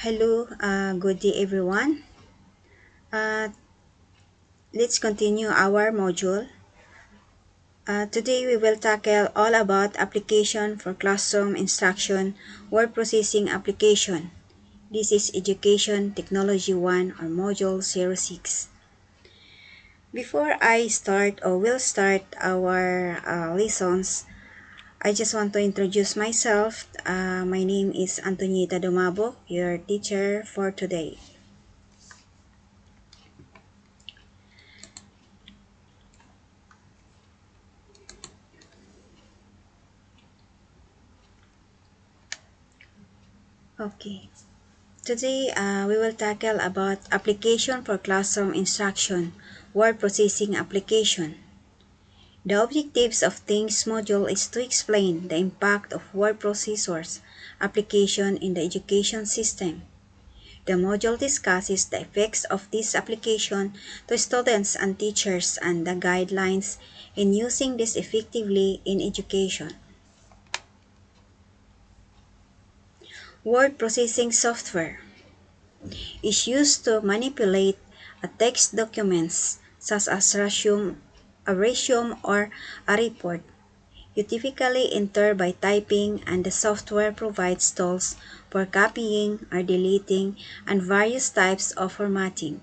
Hello, good day everyone. Uh, let's continue our module. Today we will tackle all about application for classroom instruction, word processing application. This is Education Technology 1 or Module 06. Before I start or will start our lessons, I just want to introduce myself. My name is Antonieta Domabo, your teacher for today. Okay. Today, we will tackle about application for classroom instruction, word processing application. The objectives of this module is to explain the impact of word processors application in the education system. The module discusses the effects of this application to students and teachers and the guidelines in using this effectively in education. Word processing software is used to manipulate a text documents such as a resume or a report. You typically enter by typing and the software provides tools for copying or deleting and various types of formatting.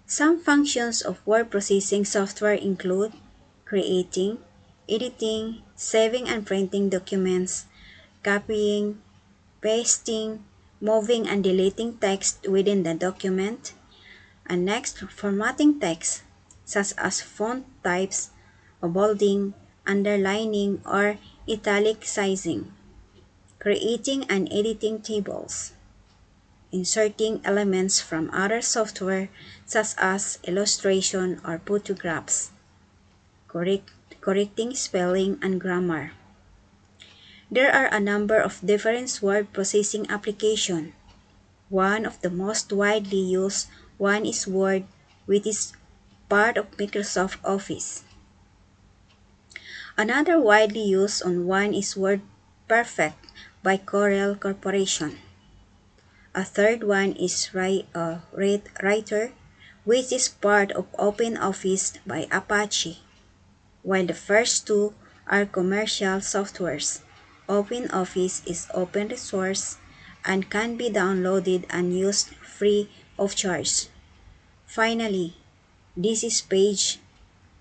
Some functions of word processing software include creating, editing, saving and printing documents, copying, pasting, moving and deleting text within the document, and next, formatting text, such as font types, bolding, underlining, or italicizing, creating and editing tables, inserting elements from other software such as illustration or photographs, correcting spelling and grammar. There are a number of different word processing applications. One of the most widely used one is Word, which is part of Microsoft Office. Another widely used on one is Word Perfect by Corel Corporation. A third one is Writer, which is part of OpenOffice by Apache, while the first two are commercial softwares. OpenOffice is open resource and can be downloaded and used free of charge. Finally, this is Page,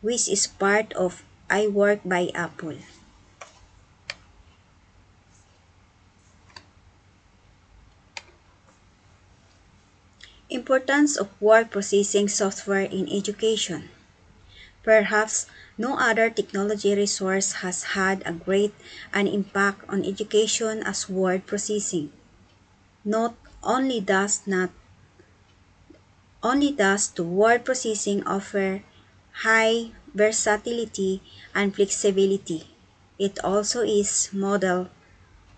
which is part of iWork by Apple. Importance of word processing software in education. Perhaps no other technology resource has had a great an impact on education as word processing. Not only does the word processing offer high versatility and flexibility, it also is model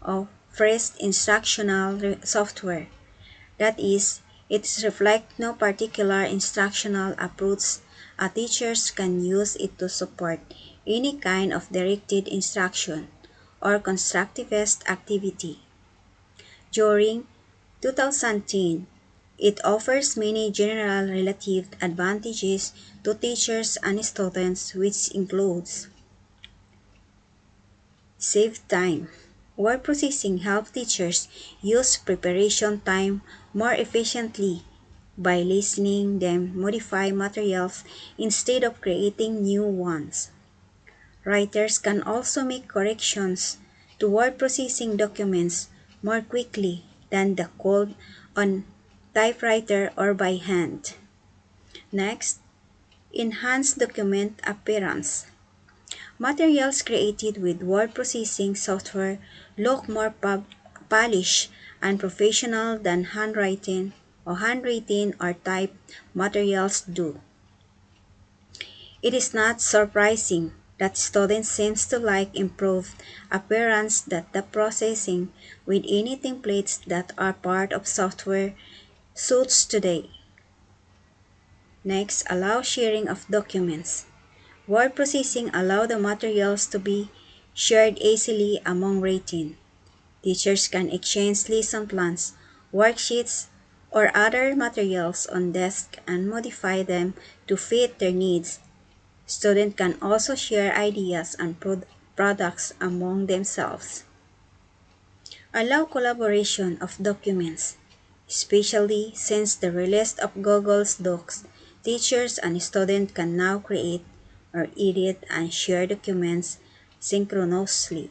of first instructional software. That is, it reflects no particular instructional approach. A teachers can use it to support any kind of directed instruction or constructivist activity. During 2010, it offers many general relative advantages to teachers and students, which includes save time. Word processing helps teachers use preparation time more efficiently by listening them modify materials instead of creating new ones. Writers can also make corrections to word processing documents more quickly than the code on typewriter or by hand. Next, enhance document appearance. Materials created with word processing software look more polished and professional than handwritten or typed materials do. It is not surprising that students seem to like improved appearance that the processing with any templates that are part of software suits today. Next, allow sharing of documents. Word processing allows the materials to be shared easily among written. Teachers can exchange lesson plans, worksheets, or other materials on desk and modify them to fit their needs. Students can also share ideas and products among themselves. Allow collaboration of documents, especially since the release of Google's Docs. Teachers and students can now create or edit and share documents synchronously.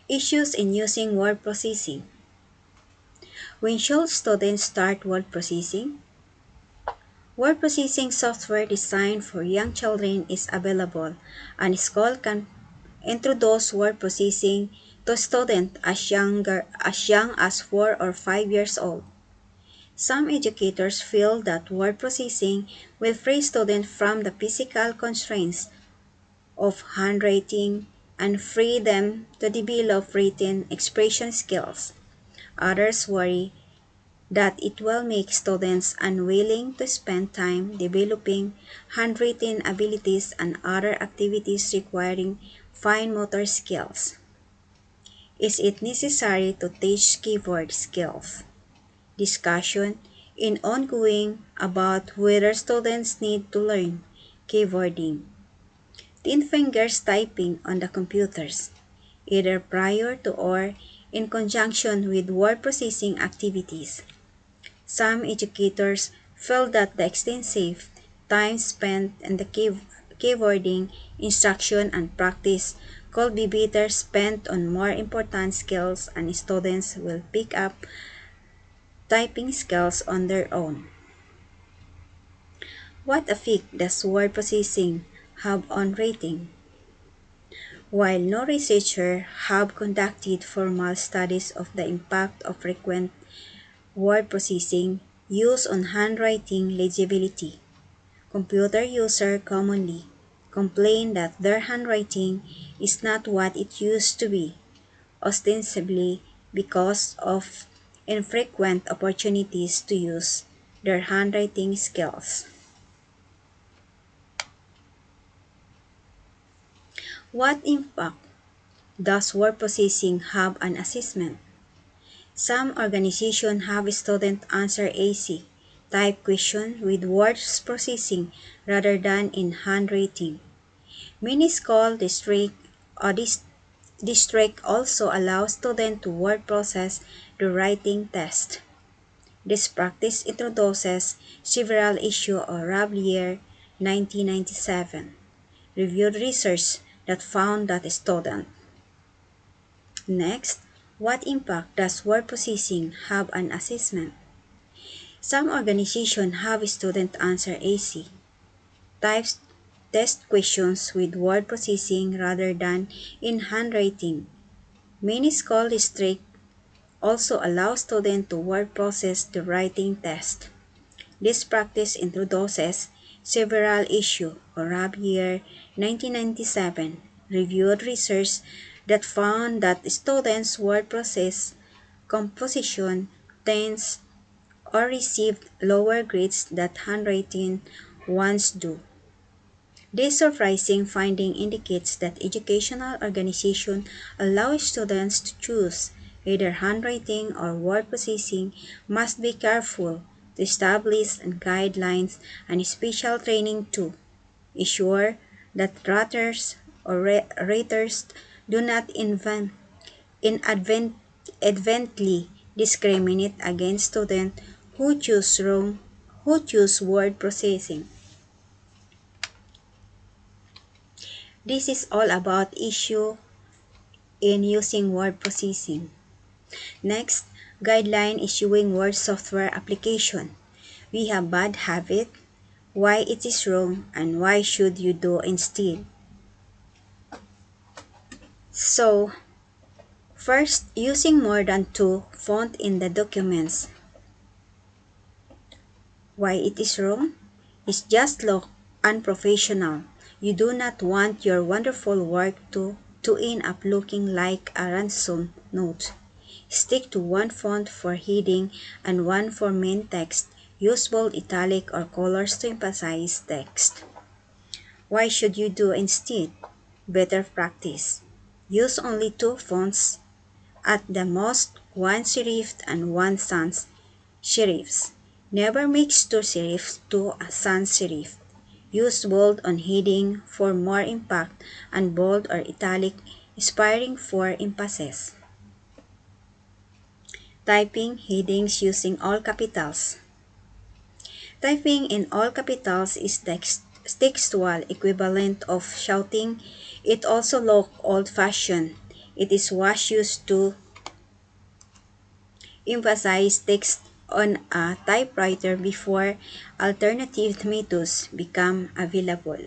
Issues in using word processing. When should students start word processing? Word processing software designed for young children is available, and school can introduce word processing to students as young as 4 or 5 years old. Some educators feel that word processing will free students from the physical constraints of handwriting and free them to develop written expression skills. Others worry that it will make students unwilling to spend time developing handwritten abilities and other activities requiring fine motor skills. Is it necessary to teach keyboard skills? Discussion is ongoing about whether students need to learn keyboarding, 10 fingers typing on the computers, either prior to or in conjunction with word processing activities. Some educators feel that the extensive time spent in the keyboarding instruction and practice could be better spent on more important skills, and students will pick up typing skills on their own. What effect does word processing have on rating? While no researchers have conducted formal studies of the impact of frequent word processing use on handwriting legibility, computer users commonly complain that their handwriting is not what it used to be, ostensibly because of infrequent opportunities to use their handwriting skills. What impact does word processing have on assessment? Some organizations have students answer AC type questions with word processing rather than in handwriting. Many school district also allow students to word process the writing test. This practice introduces several issues of Rablier 1997 reviewed research that found that students. Next, what impact does word processing have on assessment? Some organizations have students answer AC types test questions with word processing rather than in handwriting. Many school districts also allow students to word process the writing test. This practice introduces several issues of year 1997 reviewed research that found that students word process composition, tense, or received lower grades than handwriting ones do. This surprising finding indicates that educational organizations allow students to choose either handwriting or word processing must be careful to establish guidelines and special training to ensure that raters do not inadvertently discriminate against students who choose word processing. This is all about issue in using word processing. Next, guideline issuing word software application. We have bad habit, why it is wrong, and why should you do instead. So, first, using more than two font in the documents. Why it is wrong? It just look unprofessional. You do not want your wonderful work to end up looking like a ransom note. Stick to one font for heading and one for main text. Use bold, italic, or colors to emphasize text. Why should you do instead? Better practice. Use only two fonts At the most, one serif and one sans serifs. Never mix two serifs to a sans serif. Use bold on heading for more impact and bold or italic inspiring for emphasis. Typing headings using all capitals. Typing in all capitals is the textual equivalent of shouting. It also looks old-fashioned. It is what's used to emphasize text on a typewriter before alternative methods become available.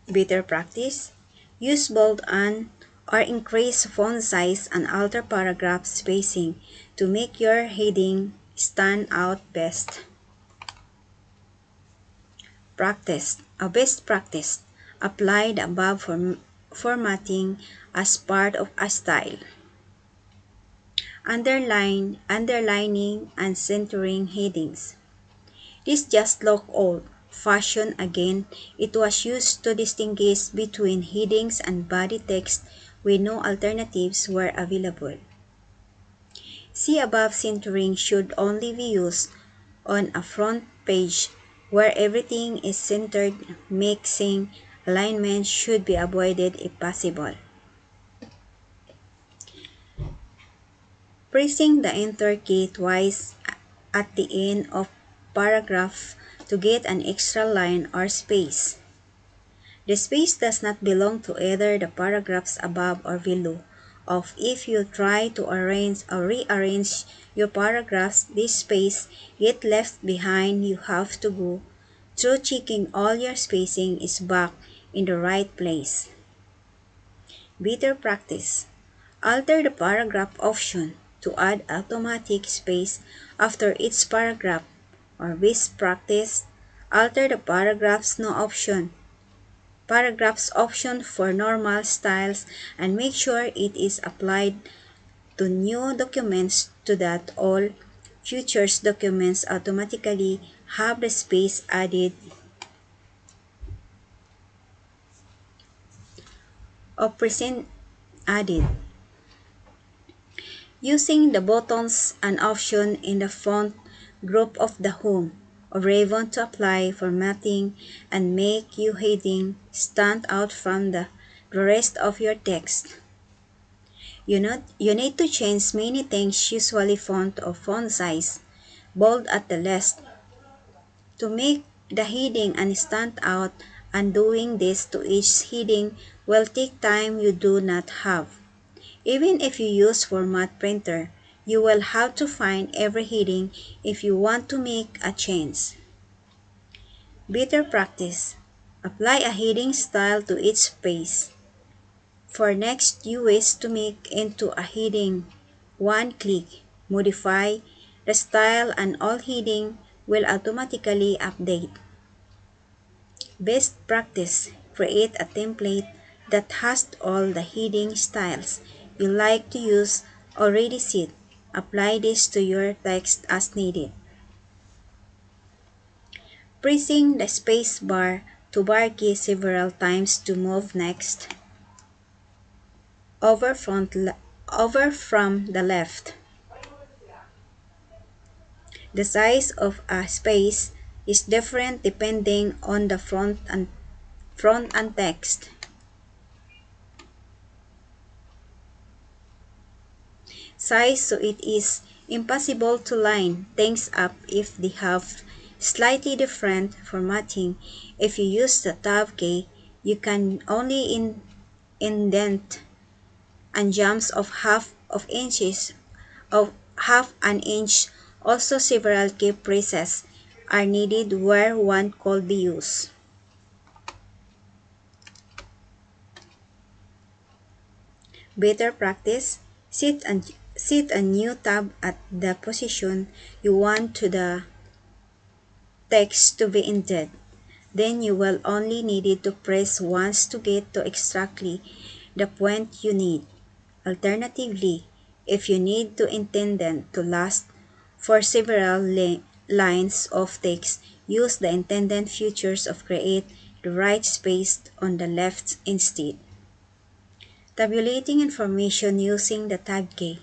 Better practice. Use bold on or increase font size and alter paragraph spacing to make your heading stand out best. Practice. A best practice. Apply the above formatting as part of a style. Underlining, and centering headings. This just look old fashioned again. It was used to distinguish between headings and body text when no alternatives were available. See above centering should only be used on a front page where everything is centered. Mixing alignment should be avoided if possible. Pressing the enter key twice at the end of paragraph to get an extra line or space. The space does not belong to either the paragraphs above or below. If you try to arrange or rearrange your paragraphs, this space get left behind. You have to go through checking all your spacing is back in the right place. Better practice. Alter the paragraph option to add automatic space after each paragraph. Or best practice, alter the paragraphs option for normal styles and make sure it is applied to new documents so that all future documents automatically have the space added or present added. Using the buttons and option in the font group of the home or even to apply formatting and make your heading stand out from the rest of your text. You need to change many things, usually font or font size, bold at the least, to make the heading and stand out, and doing this to each heading will take time you do not have. Even if you use format printer, you will have to find every heading if you want to make a change. Better practice. Apply a heading style to each space. For next you wish to make into a heading, one click, modify the style and all heading will automatically update. Best practice. Create a template that has all the heading styles you like to use already set. Apply this to your text as needed. Pressing the space bar to bar key several times to move next. Over from the left. The size of a space is different depending on the front and text. Size so it is impossible to line things up if they have slightly different formatting. If you use the tab key, you can only indent and jumps of half an inch. Also, several key presses are needed where one could be used. Better practice. Set a new tab at the position you want to the text to be indented. Then you will only need to press once to get to exactly the point you need. Alternatively, if you need to indent to last for several lines of text, use the indent features of create the right space on the left instead. Tabulating information using the tab key.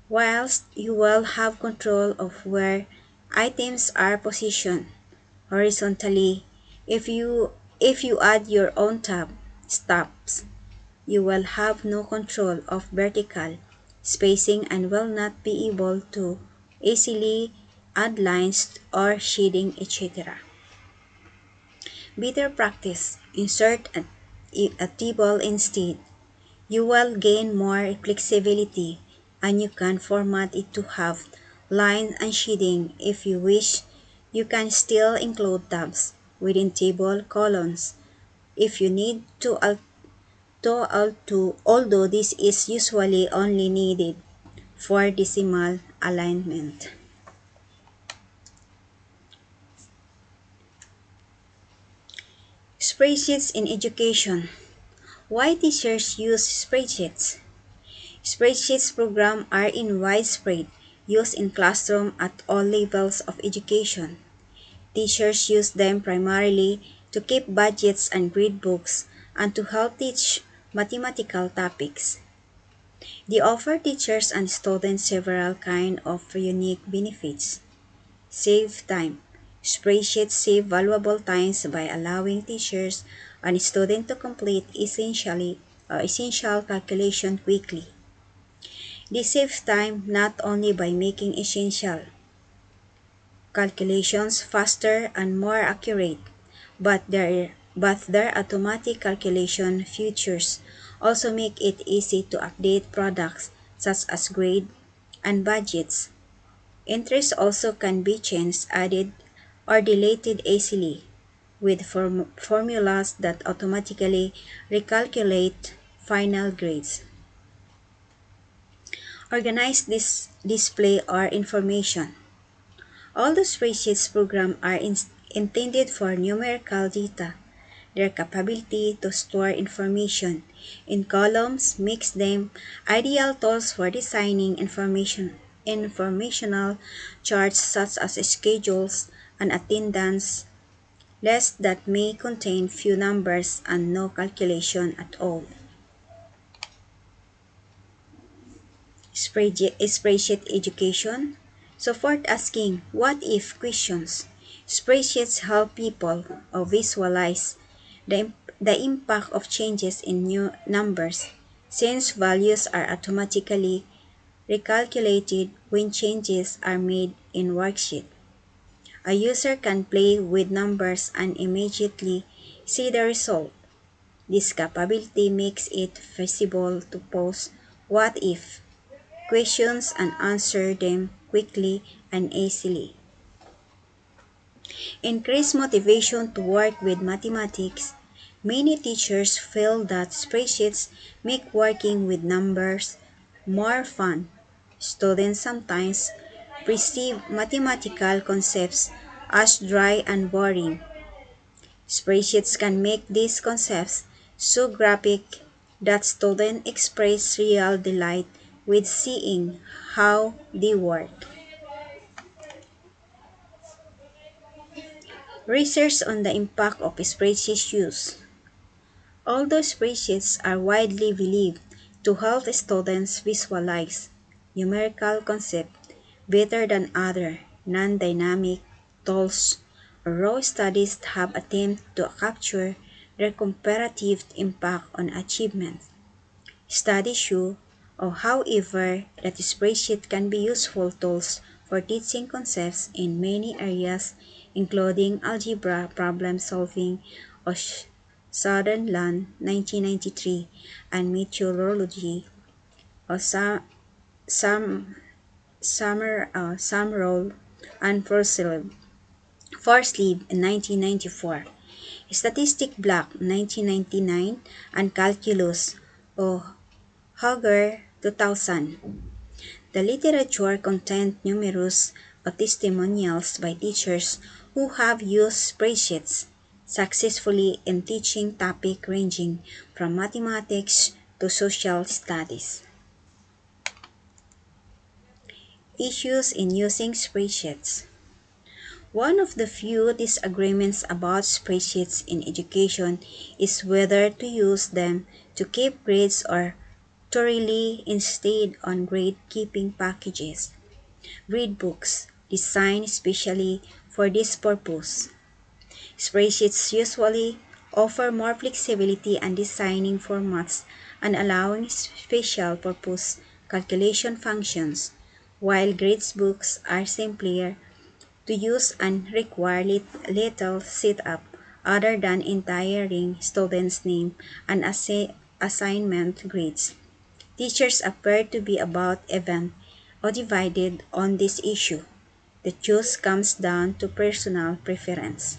Whilst you will have control of where items are positioned horizontally, if you add your own tab stops, you will have no control of vertical spacing and will not be able to easily add lines or shading, etc. Better practice. Insert a table instead. You will gain more flexibility and you can format it to have lines and shading if you wish. You can still include tabs within table columns if you need although this is usually only needed for decimal alignment. Spreadsheets in education. Why teachers use spreadsheets? Spreadsheets programs are in widespread use in classroom at all levels of education. Teachers use them primarily to keep budgets and grade books and to help teach mathematical topics. They offer teachers and students several kinds of unique benefits. Save time. Spreadsheets save valuable times by allowing teachers and students to complete essential calculation quickly. They save time not only by making essential calculations faster and more accurate, but their automatic calculation features also make it easy to update products such as grade and budgets. Entries also can be changed, added, or deleted easily with formulas that automatically recalculate final grades. Organize this display or information. All the spreadsheets programs are intended for numerical data. Their capability to store information in columns makes them ideal tools for designing informational charts such as schedules and attendance lists that may contain few numbers and no calculation at all. Spreadsheet education. Support asking what if questions. Spreadsheets help people visualize the impact of changes in new numbers since values are automatically recalculated when changes are made in worksheet. A user can play with numbers and immediately see the result. This capability makes it feasible to pose what if questions and answer them quickly and easily. Increase motivation to work with mathematics. Many teachers feel that spreadsheets make working with numbers more fun. Students sometimes perceive mathematical concepts as dry and boring. Spreadsheets can make these concepts so graphic that students express real delight with seeing how they work. Research on the impact of spreadsheet use. Although spreadsheets are widely believed to help students visualize numerical concepts better than other non-dynamic tools, raw studies have attempted to capture their comparative impact on achievement. Studies show, however, that spreadsheets can be useful tools for teaching concepts in many areas, including algebra, problem solving, or Sutherland 1993, and meteorology, or Summerall and Forsleeb in 1994. Statistic Block 1999 and Calculus o Hager 2000. The literature contains numerous testimonials by teachers who have used spreadsheets successfully in teaching topics ranging from mathematics to social studies. Issues in using spreadsheets. One of the few disagreements about spreadsheets in education is whether to use them to keep grades or to rely instead on grade keeping packages. Gradebooks, designed specially for this purpose. Spreadsheets usually offer more flexibility and designing formats and allowing special purpose calculation functions, while gradebooks are simpler to use and require little setup other than entering students' name and assignment grades. Teachers appear to be about even or divided on this issue. The choice comes down to personal preference.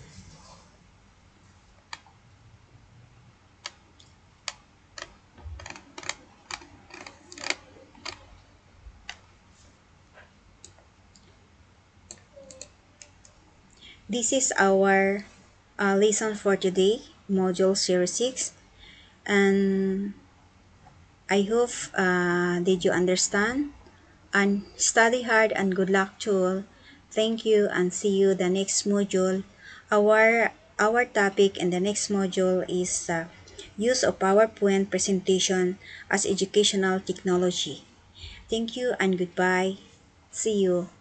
This is our lesson for today, Module 06. And I hope did you understand? And study hard and good luck to all. Thank you and see you the next module. Our topic in the next module is use of PowerPoint presentation as educational technology. Thank you and goodbye. See you.